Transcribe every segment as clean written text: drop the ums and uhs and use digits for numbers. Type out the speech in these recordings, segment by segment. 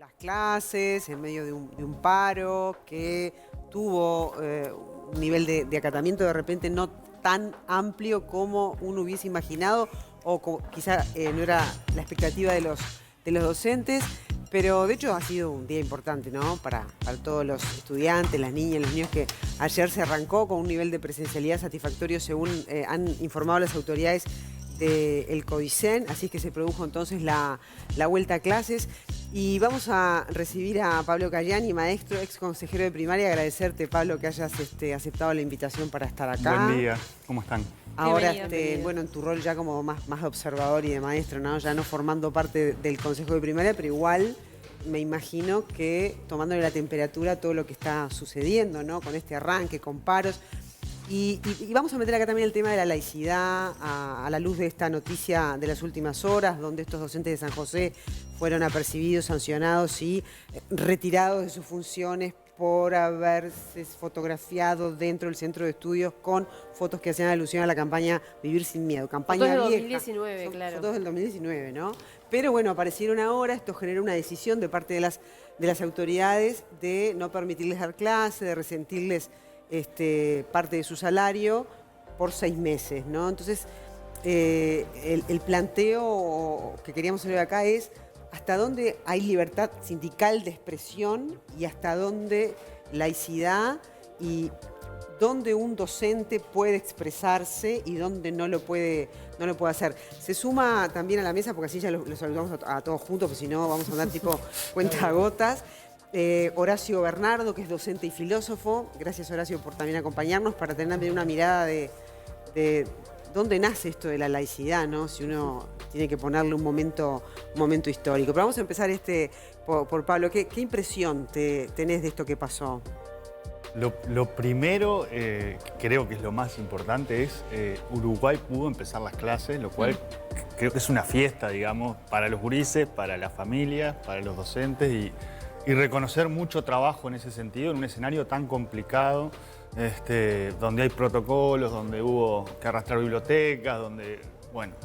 las clases en medio de un paro, que tuvo un nivel de acatamiento de repente no tan amplio como uno hubiese imaginado, o quizá no era la expectativa de los docentes, pero de hecho ha sido un día importante, ¿no? Para todos los estudiantes, las niñas, los niños, que ayer se arrancó con un nivel de presencialidad satisfactorio, según han informado las autoridades del CODICEN, así es que se produjo entonces la vuelta a clases. Y vamos a recibir a Pablo Cayani, maestro, ex consejero de primaria. Agradecerte, Pablo, que hayas aceptado la invitación para estar acá. Buen día, ¿cómo están? Ahora, Bienvenido. bueno, en tu rol ya como más de observador y de maestro, ¿no? Ya no formando parte del consejo de primaria, pero igual me imagino que tomándole la temperatura a todo lo que está sucediendo, ¿no? Con este arranque, con paros. Y vamos a meter acá también el tema de la laicidad a la luz de esta noticia de las últimas horas, donde estos docentes de San José fueron apercibidos, sancionados y retirados de sus funciones por haberse fotografiado dentro del centro de estudios con fotos que hacían alusión a la campaña Vivir sin Miedo. Campaña Fotos del vieja. 2019, claro. Fotos del 2019, ¿no? Pero bueno, aparecieron ahora, esto generó una decisión de parte de las autoridades de no permitirles dar clase, de resentirles parte de su salario por 6 meses, ¿no? Entonces, el planteo que queríamos hacer acá es hasta dónde hay libertad sindical de expresión y hasta dónde laicidad, y dónde un docente puede expresarse y dónde no lo puede hacer. Se suma también a la mesa, porque así ya los saludamos a todos juntos, porque si no vamos a andar tipo cuentagotas. Horacio Bernardo, que es docente y filósofo. Gracias, Horacio, por también acompañarnos para tener también una mirada de dónde nace esto de la laicidad, ¿no? Si uno tiene que ponerle un momento histórico. Pero vamos a empezar por Pablo. ¿Qué impresión tenés de esto que pasó? Lo primero, creo que es lo más importante, es Uruguay pudo empezar las clases, lo cual creo que es una fiesta, digamos, para los gurises, para las familias, para los docentes, y reconocer mucho trabajo en ese sentido, en un escenario tan complicado, donde hay protocolos, donde hubo que arrastrar bibliotecas, donde, bueno,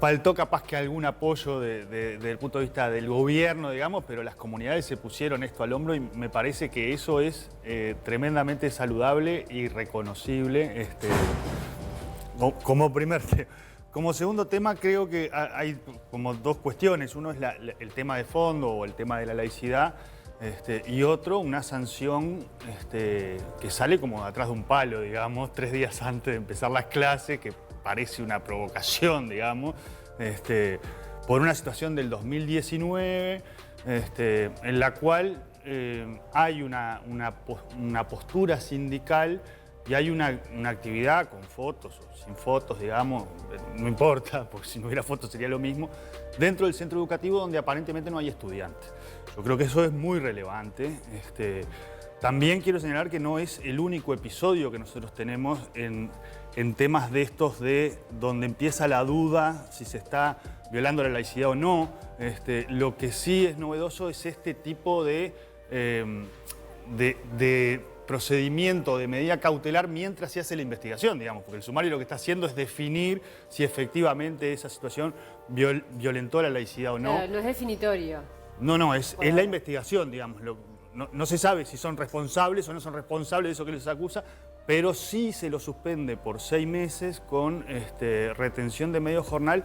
faltó capaz que algún apoyo desde el punto de vista del gobierno, digamos, pero las comunidades se pusieron esto al hombro y me parece que eso es tremendamente saludable y reconocible como primer tema. Como segundo tema, creo que hay como dos cuestiones. Uno es el tema de fondo o el tema de la laicidad, y otro, una sanción que sale como de atrás de un palo, digamos, 3 días antes de empezar las clases, que parece una provocación, digamos, por una situación del 2019, en la cual hay una postura sindical y hay una actividad con fotos o sin fotos, digamos, no importa, porque si no hubiera fotos sería lo mismo, dentro del centro educativo donde aparentemente no hay estudiantes. Yo creo que eso es muy relevante. También quiero señalar que no es el único episodio que nosotros tenemos en temas de estos donde empieza la duda si se está violando la laicidad o no. Lo que sí es novedoso es este tipo de procedimiento, de medida cautelar mientras se hace la investigación, digamos, porque el sumario lo que está haciendo es definir si efectivamente esa situación violentó la laicidad o no. Claro, no es definitorio. No, es la investigación, digamos. No se sabe si son responsables o no son responsables de eso que les acusa, pero sí se lo suspende por 6 meses con retención de medio jornal.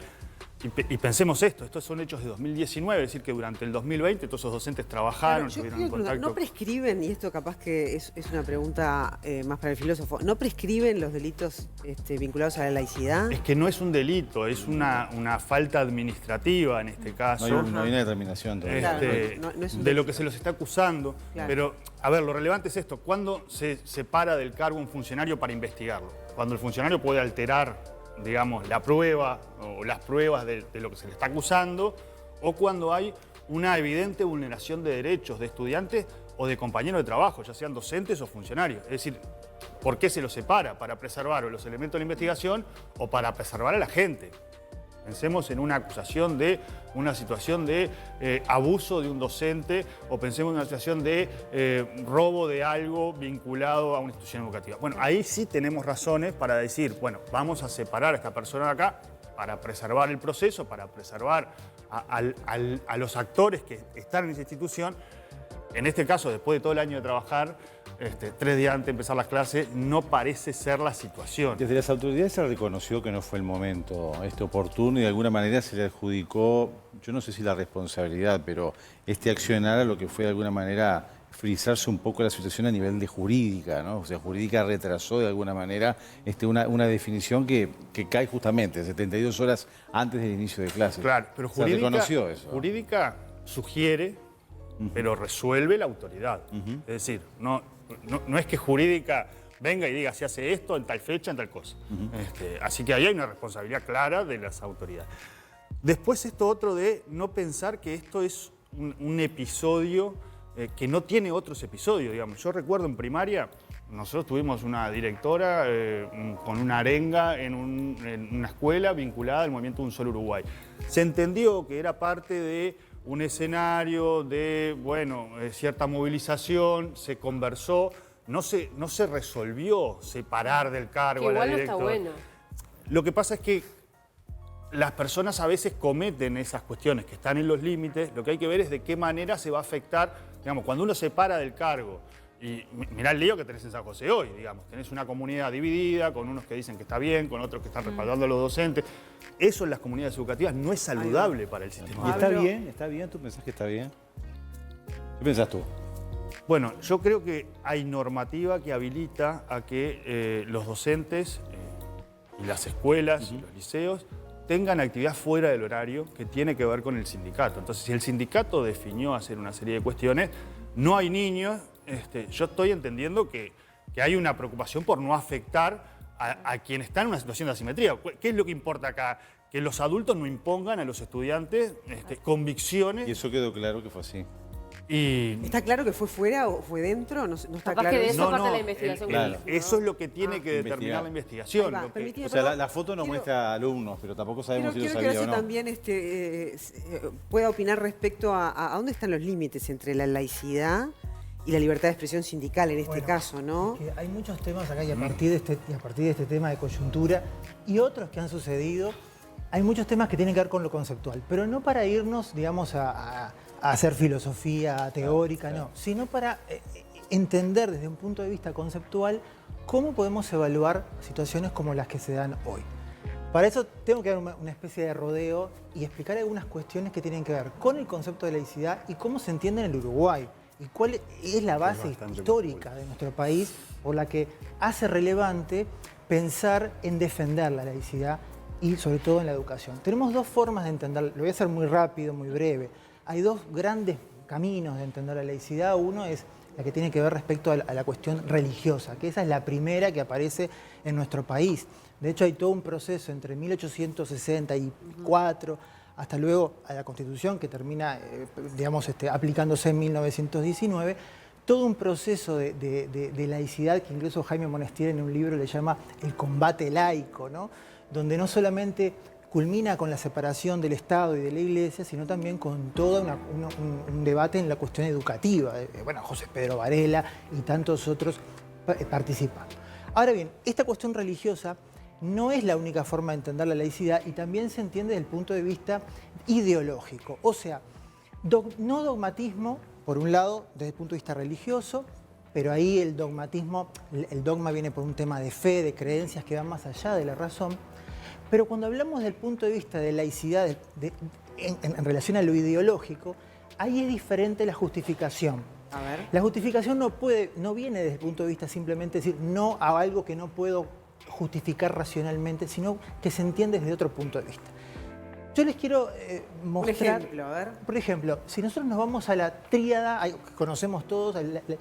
Y pensemos estos son hechos de 2019, es decir, que durante el 2020 todos esos docentes trabajaron, estuvieron en contacto. ¿No prescriben, y esto capaz que es una pregunta más para el filósofo, no prescriben los delitos vinculados a la laicidad? Es que no es un delito, es una falta administrativa en este caso. No hay una determinación todavía. No es un de lo delito. que se los está acusando. Claro. Pero, a ver, lo relevante es esto. ¿Cuándo se separa del cargo un funcionario para investigarlo? Cuando el funcionario puede alterar, digamos, la prueba o las pruebas de lo que se le está acusando, o cuando hay una evidente vulneración de derechos de estudiantes o de compañeros de trabajo, ya sean docentes o funcionarios. Es decir, ¿por qué se los separa? ¿Para preservar los elementos de la investigación o para preservar a la gente? Pensemos en una acusación de una situación de abuso de un docente, o pensemos en una situación de robo de algo vinculado a una institución educativa. Bueno, ahí sí tenemos razones para decir, bueno, vamos a separar a esta persona de acá para preservar el proceso, para preservar a los actores que están en esa institución. En este caso, después de todo el año de trabajar, 3 días antes de empezar las clases, no parece ser la situación. Desde las autoridades se reconoció que no fue el momento oportuno y de alguna manera se le adjudicó, yo no sé si la responsabilidad, pero accionar a lo que fue de alguna manera frizarse un poco la situación a nivel de jurídica, ¿no? O sea, jurídica retrasó de alguna manera una definición que cae justamente 72 horas antes del inicio de clases. Claro, pero se reconoció eso. Jurídica sugiere, pero resuelve la autoridad. Es decir, no es que jurídica venga y diga si hace esto en tal fecha, en tal cosa. Así que ahí hay una responsabilidad clara de las autoridades. Después esto otro de no pensar que esto es un episodio que no tiene otros episodios, digamos. Yo recuerdo en primaria, nosotros tuvimos una directora con una arenga en una escuela vinculada al movimiento Un Solo Uruguay. Se entendió que era parte de un escenario de, bueno, cierta movilización, se conversó, no se resolvió separar del cargo a la directora. Igual no está bueno. Lo que pasa es que las personas a veces cometen esas cuestiones que están en los límites. Lo que hay que ver es de qué manera se va a afectar, digamos, cuando uno se para del cargo. Y mirá el lío que tenés en San José hoy, digamos. Tenés una comunidad dividida, con unos que dicen que está bien, con otros que están respaldando a los docentes. Eso en las comunidades educativas no es saludable para el sistema. ¿Y está bien? ¿Tú pensás que está bien? ¿Qué pensás tú? Bueno, yo creo que hay normativa que habilita a que los docentes y las escuelas y los liceos tengan actividad fuera del horario que tiene que ver con el sindicato. Entonces, si el sindicato definió hacer una serie de cuestiones, no hay niños. Yo estoy entendiendo que hay una preocupación por no afectar a quien está en una situación de asimetría. ¿Qué es lo que importa acá? Que los adultos no impongan a los estudiantes convicciones. Y eso quedó claro que fue así. ¿Está claro que fue fuera o fue dentro? No está Capaz claro. que de eso parte la investigación. Claro. Eso es lo que tiene que determinar la investigación. O sea, la foto no muestra alumnos, pero tampoco sabemos si lo sabía o no. También pueda opinar respecto a dónde están los límites entre la laicidad y la libertad de expresión sindical en este caso, ¿no? Hay muchos temas acá y a partir de este tema de coyuntura y otros que han sucedido, hay muchos temas que tienen que ver con lo conceptual, pero no para irnos, digamos, a hacer filosofía teórica, no, sino para entender desde un punto de vista conceptual cómo podemos evaluar situaciones como las que se dan hoy. Para eso tengo que dar una especie de rodeo y explicar algunas cuestiones que tienen que ver con el concepto de laicidad y cómo se entiende en el Uruguay y cuál es la base histórica de nuestro país por la que hace relevante pensar en defender la laicidad y sobre todo en la educación. Tenemos dos formas de entenderlo, lo voy a hacer muy rápido, muy breve. Hay dos grandes caminos de entender la laicidad. Uno es la que tiene que ver respecto a la cuestión religiosa, que esa es la primera que aparece en nuestro país. De hecho, hay todo un proceso entre 1864 hasta luego a la Constitución, que termina, digamos, aplicándose en 1919, todo un proceso de laicidad que incluso Jaime Monestier en un libro le llama el combate laico, ¿no? Donde no solamente culmina con la separación del Estado y de la Iglesia, sino también con todo un debate en la cuestión educativa. Bueno, José Pedro Varela y tantos otros participan. Ahora bien, esta cuestión religiosa no es la única forma de entender la laicidad y también se entiende desde el punto de vista ideológico. O sea, no dogmatismo, por un lado, desde el punto de vista religioso, pero ahí el dogmatismo, el dogma viene por un tema de fe, de creencias que van más allá de la razón. Pero cuando hablamos del punto de vista de laicidad en relación a lo ideológico, ahí es diferente la justificación. A ver. La justificación no viene desde el punto de vista simplemente decir no a algo que no puedo justificar racionalmente, sino que se entiende desde otro punto de vista. Yo les quiero mostrar... Un ejemplo, a ver. Por ejemplo, si nosotros nos vamos a la tríada, que conocemos todos,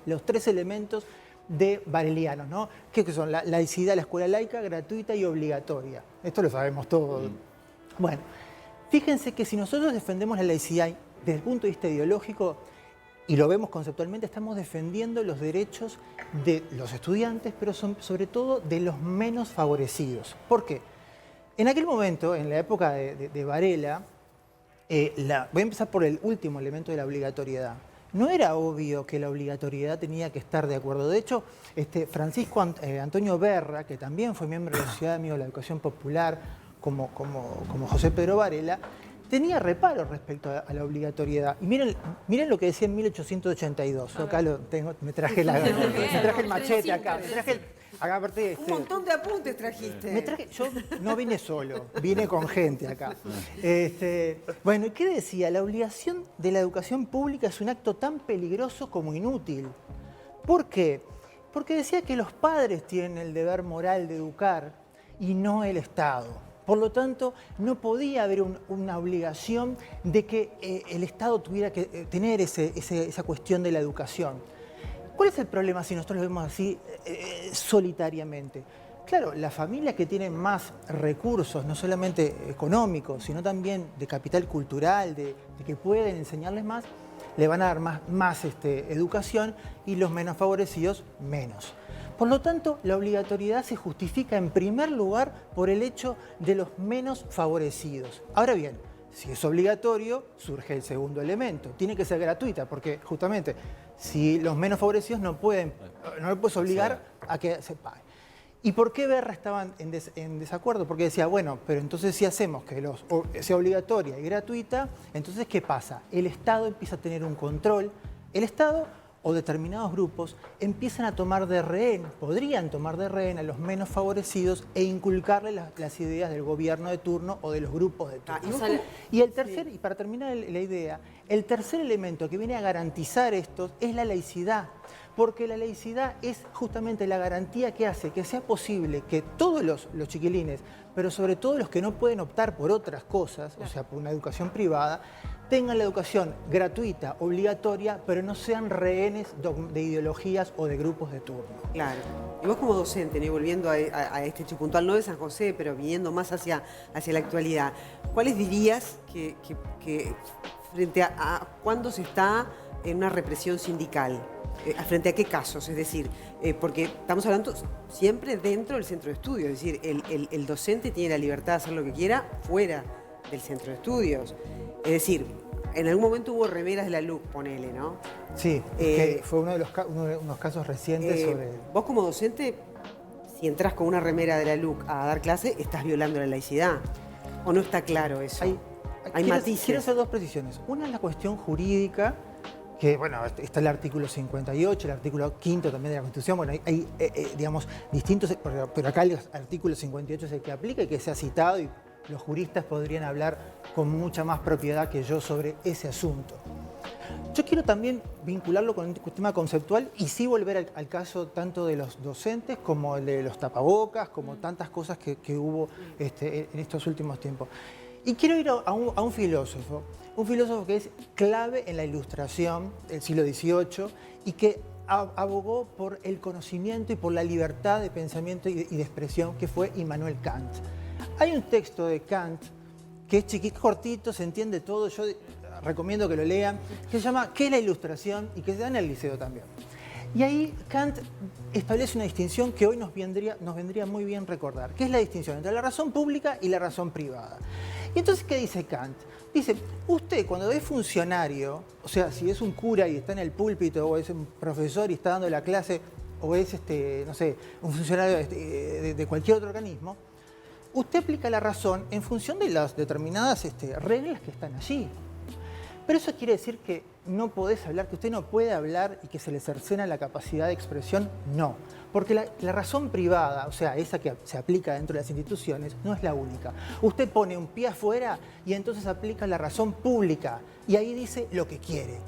los 3 elementos de Varelianos, ¿no? ¿Qué son? La laicidad, la escuela laica, gratuita y obligatoria. Esto lo sabemos todos. Bueno, fíjense que si nosotros defendemos la laicidad desde el punto de vista ideológico, y lo vemos conceptualmente, estamos defendiendo los derechos de los estudiantes, pero sobre todo de los menos favorecidos. ¿Por qué? En aquel momento, en la época de Varela, voy a empezar por el último elemento de la obligatoriedad. No era obvio que la obligatoriedad tenía que estar de acuerdo. De hecho, Francisco Antonio Berra, que también fue miembro de la Sociedad de Amigos de la Educación Popular, como José Pedro Varela, tenía reparo respecto a la obligatoriedad. Y miren lo que decía en 1882. Yo acá lo tengo, me traje el machete acá, acá aparte, Un montón de apuntes trajiste. yo no vine solo, vine con gente acá. Bueno, ¿y qué decía? La obligación de la educación pública es un acto tan peligroso como inútil. ¿Por qué? Porque decía que los padres tienen el deber moral de educar y no el Estado. Por lo tanto, no podía haber una obligación de que el Estado tuviera que tener esa cuestión de la educación. ¿Cuál es el problema si nosotros lo vemos así solitariamente? Claro, las familias que tienen más recursos, no solamente económicos, sino también de capital cultural, de que pueden enseñarles más, le van a dar más educación y los menos favorecidos menos. Por lo tanto, la obligatoriedad se justifica en primer lugar por el hecho de los menos favorecidos. Ahora bien, si es obligatorio, surge el segundo elemento. Tiene que ser gratuita, porque justamente si los menos favorecidos no le puedes obligar a que se pague. ¿Y por qué Berra estaba en desacuerdo? Porque decía, bueno, pero entonces si hacemos que sea obligatoria y gratuita, entonces ¿qué pasa? El Estado empieza a tener un control. El Estado o determinados grupos empiezan a tomar de rehén, podrían tomar de rehén a los menos favorecidos e inculcarle las ideas del gobierno de turno o de los grupos de turno. Y el tercer, y para terminar la idea, el tercer elemento que viene a garantizar esto es la laicidad. Porque la laicidad es justamente la garantía que hace que sea posible que todos los chiquilines, pero sobre todo los que no pueden optar por otras cosas, o sea, por una educación privada, tengan la educación gratuita, obligatoria, pero no sean rehenes de ideologías o de grupos de turno. Claro. Y vos como docente, ¿no? Y volviendo a este hecho puntual, no de San José, pero viniendo más hacia la actualidad, ¿cuáles dirías que frente a cuándo se está en una represión sindical? ¿Frente a qué casos? Es decir, porque estamos hablando siempre dentro del centro de estudios, es decir, el docente tiene la libertad de hacer lo que quiera fuera del centro de estudios. Es decir, en algún momento hubo remeras de la LUC, ponele, ¿no? Sí, que fue uno de los casos recientes sobre... Vos como docente, si entras con una remera de la LUC a dar clase, estás violando la laicidad. ¿O no está claro eso? Hay matices. Quiero hacer dos precisiones. Una es la cuestión jurídica, que bueno, está el artículo 58, el artículo 5 también de la Constitución, bueno, hay digamos, distintos, pero acá el artículo 58 es el que aplica y que se ha citado y los juristas podrían hablar con mucha más propiedad que yo sobre ese asunto. Yo quiero también vincularlo con un tema conceptual y sí volver al caso tanto de los docentes como el de los tapabocas, como tantas cosas que hubo en estos últimos tiempos. Y quiero ir a un filósofo que es clave en la Ilustración del siglo XVIII y que abogó por el conocimiento y por la libertad de pensamiento y de expresión, que fue Immanuel Kant. Hay un texto de Kant que es chiquito, cortito, se entiende todo, yo recomiendo que lo lean, que se llama ¿Qué es la Ilustración? Y que se da en el liceo también. Y ahí Kant establece una distinción que hoy nos vendría muy bien recordar, que es la distinción entre la razón pública y la razón privada. Y entonces, ¿qué dice Kant? Dice, usted cuando es funcionario, o sea, si es un cura y está en el púlpito, o es un profesor y está dando la clase, o es, no sé, un funcionario de cualquier otro organismo, usted aplica la razón en función de las determinadas reglas que están allí. Pero eso quiere decir que no podés hablar, que usted no puede hablar y que se le cercena la capacidad de expresión, no. Porque la razón privada, o sea, esa que se aplica dentro de las instituciones, no es la única. Usted pone un pie afuera y entonces aplica la razón pública y ahí dice lo que quiere.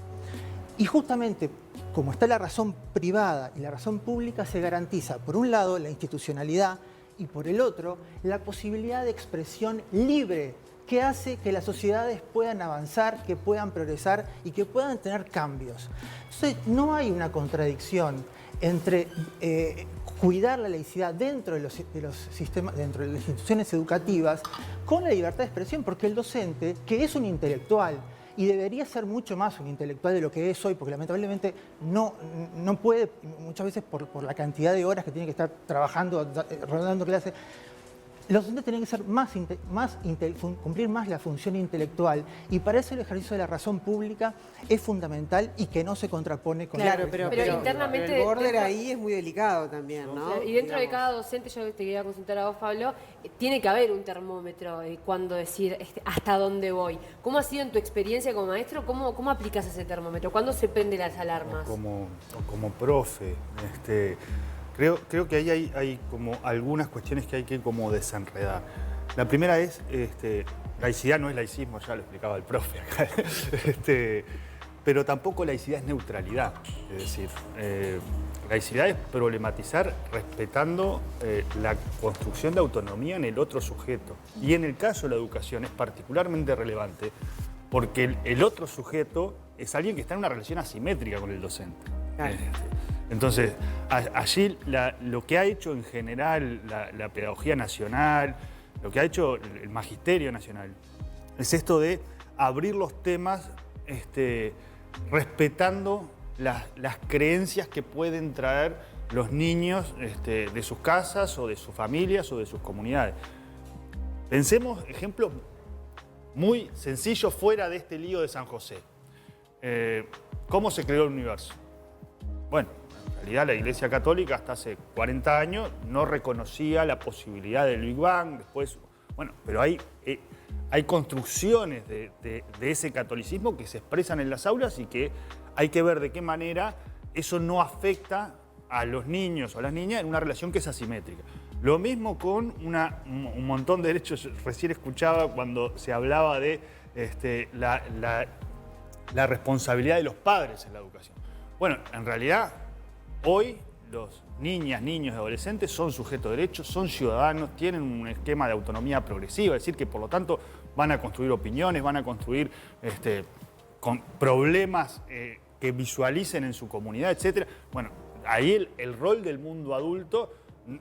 Y justamente, como está la razón privada y la razón pública, se garantiza, por un lado, la institucionalidad y por el otro, la posibilidad de expresión libre, que hace que las sociedades puedan avanzar, que puedan progresar y que puedan tener cambios. Entonces, no hay una contradicción entre cuidar la laicidad dentro de los sistemas, dentro de las instituciones educativas, con la libertad de expresión, porque el docente, que es un intelectual, y debería ser mucho más un intelectual de lo que es hoy, porque lamentablemente no puede, muchas veces por la cantidad de horas que tiene que estar trabajando, dando clases, los docentes tienen que ser cumplir más la función intelectual, y para eso el ejercicio de la razón pública es fundamental y que no se contrapone con Claro, la pero internamente el border dentro- ahí es muy delicado también, ¿no? Claro, y dentro de Digamos. cada docente, yo te quería consultar a vos, Pablo, tiene que haber un termómetro de cuándo decir hasta dónde voy. ¿Cómo ha sido en tu experiencia como maestro? ¿Cómo aplicas ese termómetro? ¿Cuándo se prenden las alarmas? Como profe, creo que ahí hay como algunas cuestiones que hay que como desenredar. La primera es, laicidad no es laicismo, ya lo explicaba el profe acá, pero tampoco laicidad es neutralidad. Es decir, laicidad es problematizar respetando la construcción de autonomía en el otro sujeto. Y en el caso de la educación es particularmente relevante porque el otro sujeto es alguien que está en una relación asimétrica con el docente. Claro. Entonces, allí lo que ha hecho en general la pedagogía nacional, lo que ha hecho el magisterio nacional, es esto de abrir los temas respetando las creencias que pueden traer los niños de sus casas o de sus familias o de sus comunidades. Pensemos ejemplos muy sencillos fuera de este lío de San José. ¿Cómo se creó el universo? Bueno, en realidad la Iglesia Católica hasta hace 40 años no reconocía la posibilidad del Big Bang, después, bueno, pero hay construcciones de ese catolicismo que se expresan en las aulas y que hay que ver de qué manera eso no afecta a los niños o a las niñas en una relación que es asimétrica. Lo mismo con un montón de derechos. Recién escuchaba cuando se hablaba de la responsabilidad de los padres en la educación. Bueno, en realidad, hoy los niñas, niños y adolescentes son sujetos de derechos, son ciudadanos, tienen un esquema de autonomía progresiva, es decir, que por lo tanto van a construir opiniones, van a construir con problemas que visualicen en su comunidad, etc. Bueno, ahí el rol del mundo adulto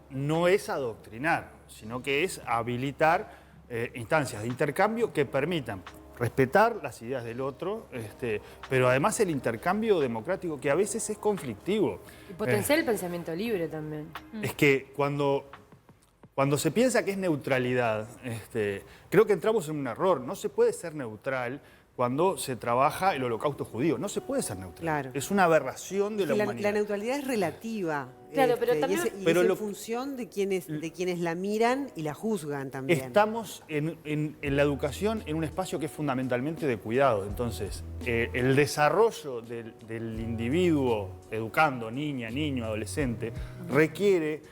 no es adoctrinar, sino que es habilitar instancias de intercambio que permitan respetar las ideas del otro, pero además el intercambio democrático que a veces es conflictivo. Y potenciar el pensamiento libre también. Es que cuando se piensa que es neutralidad, creo que entramos en un error. No se puede ser neutral cuando se trabaja el holocausto judío. No se puede ser neutral. Claro. Es una aberración de la humanidad. La neutralidad es relativa. Claro, pero también- y es en función de quienes la miran y la juzgan también. Estamos en la educación en un espacio que es fundamentalmente de cuidado. Entonces, el desarrollo del individuo educando, niña, niño, adolescente, requiere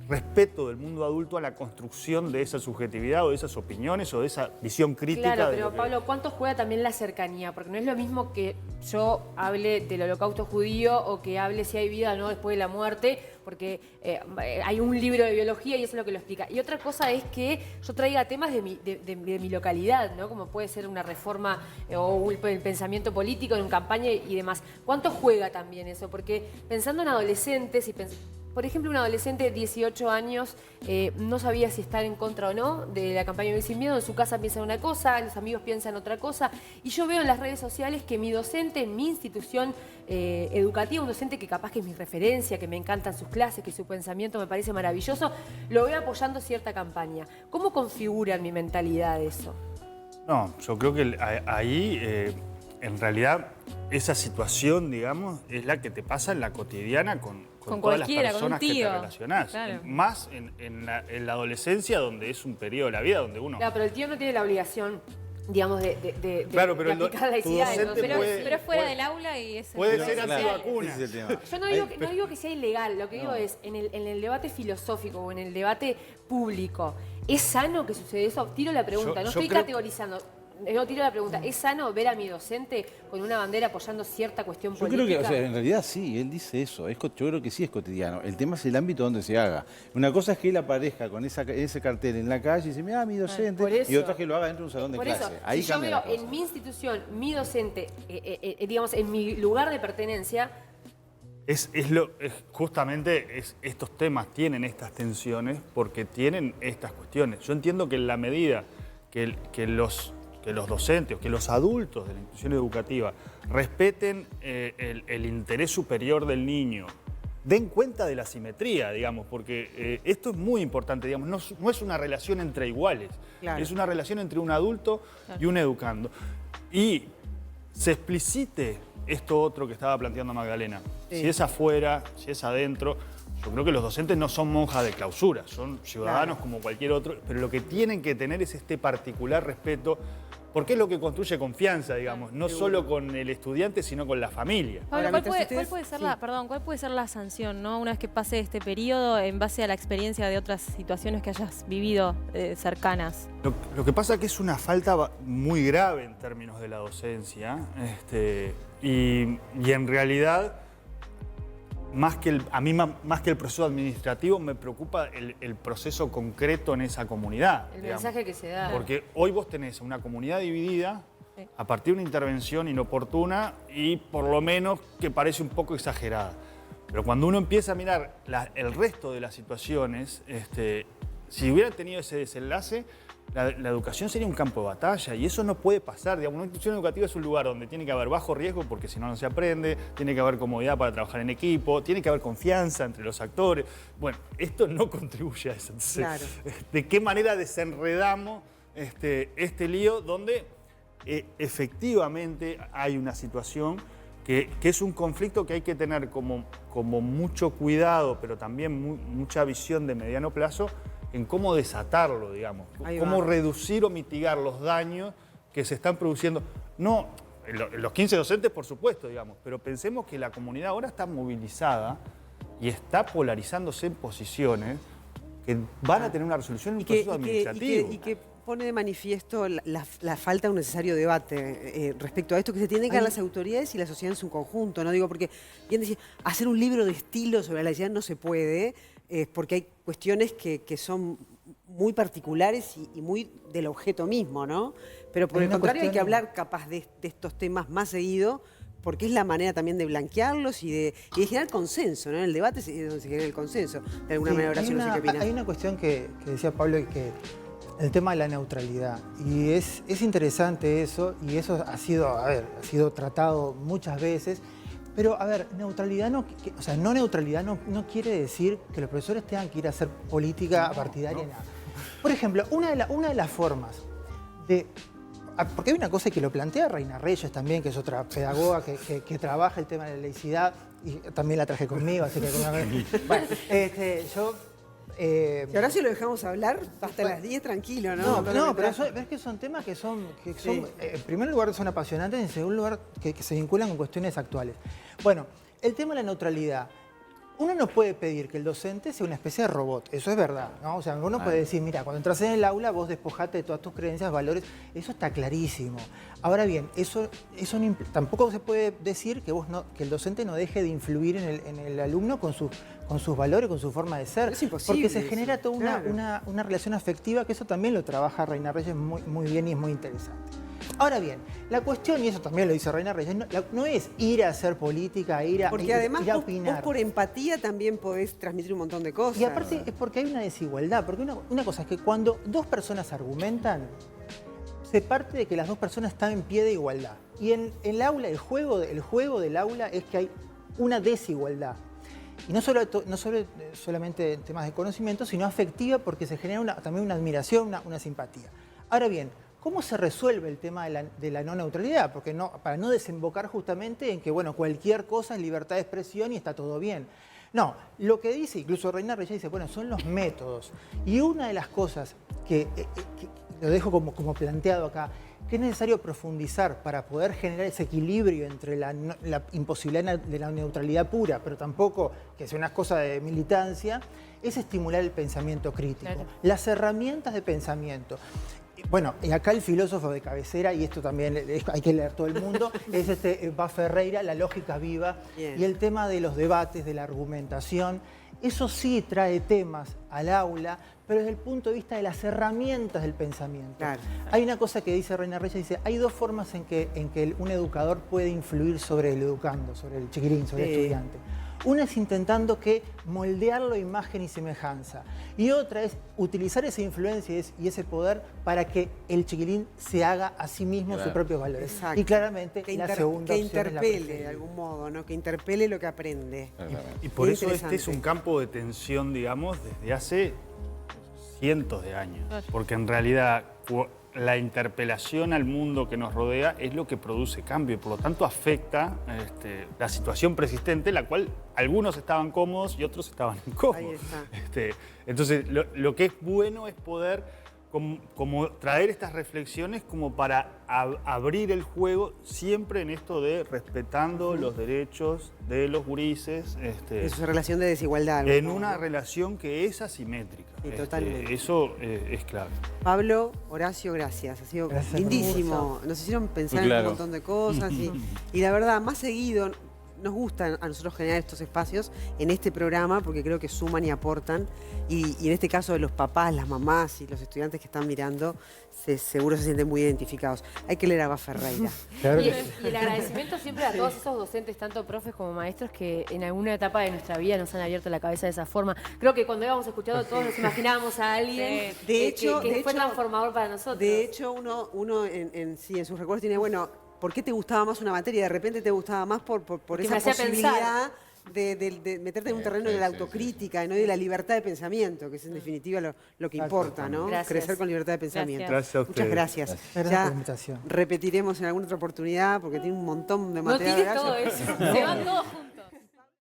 respeto del mundo adulto a la construcción de esa subjetividad o de esas opiniones o de esa visión crítica. Claro, de pero lo que... Pablo, ¿cuánto juega también la cercanía? Porque no es lo mismo que yo hable del holocausto judío o que hable si hay vida o no después de la muerte, porque hay un libro de biología y eso es lo que lo explica. Y otra cosa es que yo traiga temas de mi localidad, ¿no? Como puede ser una reforma o el pensamiento político en una campaña y demás. ¿Cuánto juega también eso? Porque pensando en adolescentes y por ejemplo, un adolescente de 18 años no sabía si estar en contra o no de la campaña Vivir Sin Miedo. En su casa piensa una cosa, los amigos piensan otra cosa. Y yo veo en las redes sociales que mi docente en mi institución educativa, un docente que capaz que es mi referencia, que me encantan sus clases, que su pensamiento me parece maravilloso, lo veo apoyando cierta campaña. ¿Cómo configura en mi mentalidad eso? No, yo creo que ahí, en realidad, esa situación, digamos, es la que te pasa en la cotidiana con todas las cualquiera, con un personas que te tío. relacionás. Claro. Más en la adolescencia, donde es un periodo de la vida donde uno... Claro, pero el tío no tiene la obligación, digamos, de Claro, pero aplicar la tu laicidad. docente Entonces, Pero fuera del aula y es... puede ser social. antivacuna. Ese es el tema. yo no digo que sea ilegal, lo que digo es, en el debate filosófico o en el debate público, ¿es sano que suceda eso? Tiro la pregunta, Yo no estoy creo- categorizando. No tiro la pregunta, ¿es sano ver a mi docente con una bandera apoyando cierta cuestión Yo política? creo que, o sea, en realidad sí, él dice eso. Yo creo que sí es cotidiano. El tema es el ámbito donde se haga. Una cosa es que él aparezca con ese cartel en la calle y dice, mira, mi docente. por eso. Y otra es que lo haga dentro de un salón de Por clase. eso, Ahí si yo cambia veo la cosa. en mi institución, mi docente, digamos, en mi lugar de pertenencia, Justamente estos temas tienen estas tensiones porque tienen estas cuestiones. Yo entiendo que en la medida que los docentes, que los adultos de la institución educativa respeten el interés superior del niño den cuenta de la simetría, digamos, porque esto es muy importante, digamos, no es una relación entre iguales, Claro. es una relación entre un adulto y un educando. Y se explicite esto otro que estaba planteando Magdalena, Sí. si es afuera, si es adentro. Yo creo que los docentes no son monjas de clausura, son ciudadanos como cualquier otro, pero lo que tienen que tener es este particular respeto, porque es lo que construye confianza, digamos, no solo con el estudiante, sino con la familia. Pablo, Ahora, ¿cuál mientras puede ustedes- ser sí. ¿cuál puede ser la sanción, ¿no? Una vez que pase este periodo, en base a la experiencia de otras situaciones que hayas vivido cercanas? Lo que pasa es que es una falta muy grave en términos de la docencia, y en realidad, más que el proceso administrativo, me preocupa el proceso concreto en esa comunidad. El digamos. mensaje que se da. Porque hoy vos tenés una comunidad dividida Sí. a partir de una intervención inoportuna y por lo menos que parece un poco exagerada. Pero cuando uno empieza a mirar el resto de las situaciones, si hubieran tenido ese desenlace, la educación sería un campo de batalla y eso no puede pasar. Digamos, una institución educativa es un lugar donde tiene que haber bajo riesgo porque si no, no se aprende, tiene que haber comodidad para trabajar en equipo, tiene que haber confianza entre los actores. Bueno, esto no contribuye a eso. Entonces, Claro. ¿de qué manera desenredamos este lío donde efectivamente hay una situación que es un conflicto que hay que tener como mucho cuidado, pero también mucha visión de mediano plazo en cómo desatarlo, digamos, Ahí cómo va. reducir o mitigar los daños que se están produciendo. No, los 15 docentes, por supuesto, digamos, pero pensemos que la comunidad ahora está movilizada y está polarizándose en posiciones que van a tener una resolución en un Y que, proceso y que- administrativo. y que pone de manifiesto la falta de un necesario debate respecto a esto que se tiene que dar las autoridades y la sociedad en su conjunto, ¿no? Digo, porque bien decir, hacer un libro de estilo sobre la laicidad no se puede, porque hay cuestiones que son muy particulares y muy del objeto mismo, ¿no? Pero por Hay el una contrario hay que cuestión- hablar capaz de estos temas más seguido, porque es la manera también de blanquearlos y de generar consenso, ¿no? En el debate es donde se genera el consenso. De alguna Sí, manera, Horacio, no sé qué opinas. hay una cuestión que decía Pablo, y que el tema de la neutralidad. Y es interesante eso, y eso ha sido tratado muchas veces. Pero, a ver, neutralidad neutralidad no quiere decir que los profesores tengan que ir a hacer política partidaria, nada. Por ejemplo, una de las formas de... Porque hay una cosa que lo plantea Reina Reyes también, que es otra pedagoga que trabaja el tema de la laicidad, y también la traje conmigo, así que... Bueno, yo... Y ahora si lo dejamos hablar hasta las 10 tranquilo, ¿no? No, pero es que son temas que son Sí. en primer lugar son apasionantes y en segundo lugar que se vinculan con cuestiones actuales. Bueno, el tema de la neutralidad. Uno no puede pedir que el docente sea una especie de robot, eso es verdad, ¿no? O sea, uno puede decir, mira, cuando entras en el aula vos despojate de todas tus creencias, valores, eso está clarísimo. Ahora bien, eso tampoco se puede decir que el docente no deje de influir en el alumno con sus valores, con su forma de ser. Es imposible porque se eso, genera toda claro. una relación afectiva, que eso también lo trabaja Reina Reyes muy bien y es muy interesante. Ahora bien, la cuestión, y eso también lo dice Reina Reyes, no es ir a hacer política, ir a Porque además ir a vos opinar. por empatía también podés transmitir un montón de cosas. Y aparte es porque hay una desigualdad, porque una cosa es que cuando dos personas argumentan, se parte de que las dos personas están en pie de igualdad. Y en el aula, el juego del aula es que hay una desigualdad. Y no solamente en temas de conocimiento, sino afectiva, porque se genera también una admiración, una simpatía. Ahora bien, ¿cómo se resuelve el tema de la no neutralidad? Porque para no desembocar justamente en que, bueno, cualquier cosa es libertad de expresión y está todo bien. No, lo que dice, incluso Reina Reyes dice, bueno, son los métodos. Y una de las cosas que lo dejo como planteado acá, que es necesario profundizar para poder generar ese equilibrio entre la imposibilidad de la neutralidad pura, pero tampoco que sea una cosa de militancia, es estimular el pensamiento crítico. Claro. Las herramientas de pensamiento. Bueno, y acá el filósofo de cabecera, y esto también hay que leer todo el mundo, es Bas Ferreira, La lógica viva, Bien. y el tema de los debates, de la argumentación. Eso sí trae temas al aula, pero desde el punto de vista de las herramientas del pensamiento. Claro. Hay una cosa que dice Reina Reyes, dice, hay dos formas en que un educador puede influir sobre el educando, sobre el chiquilín, sobre el Sí. estudiante. Una es intentando moldearlo a imagen y semejanza. Y otra es utilizar esa influencia y ese poder para que el chiquilín se haga a sí mismo sus propios valores. Exacto. Y claramente Que la segunda opción es la interpele de preferida. algún modo, ¿no? Que interpele lo que aprende. Y por Muy eso este interesante. es un campo de tensión, digamos, desde hace cientos de años. Porque en realidad la interpelación al mundo que nos rodea es lo que produce cambio y por lo tanto afecta la situación persistente, la cual algunos estaban cómodos y otros estaban incómodos. Ahí está. Entonces, lo que es bueno es poder como traer estas reflexiones como para abrir el juego siempre en esto de respetando los derechos de los gurises. En su relación de desigualdad. En ¿no? una relación que es asimétrica. Sí, totalmente. Eso es clave. Pablo, Horacio, gracias. Ha sido Gracias, lindísimo. Nos hicieron pensar Muy en claro. un montón de cosas. Y la verdad, más seguido, nos gusta a nosotros generar estos espacios en este programa porque creo que suman y aportan. Y en este caso de los papás, las mamás y los estudiantes que están mirando, seguro se sienten muy identificados. Hay que leer a Abba Ferreira. Claro Y, que sí. y el agradecimiento siempre a todos esos docentes, tanto profes como maestros, que en alguna etapa de nuestra vida nos han abierto la cabeza de esa forma. Creo que cuando íbamos escuchando todos nos imaginábamos a alguien De hecho, que fue transformador para nosotros. De hecho, uno en sus recuerdos tiene, bueno, ¿por qué te gustaba más una materia? De repente te gustaba más por me esa hacía posibilidad de meterte en un terreno de la Sí, sí, autocrítica, ¿no? Y de la libertad de pensamiento, que es en definitiva lo que importa, ¿no? Gracias. Crecer con libertad de pensamiento. Gracias a Muchas ustedes. gracias. Gracias por Ya la invitación. repetiremos en alguna otra oportunidad porque tiene un montón de No material. tires todo eso, se van todos juntos.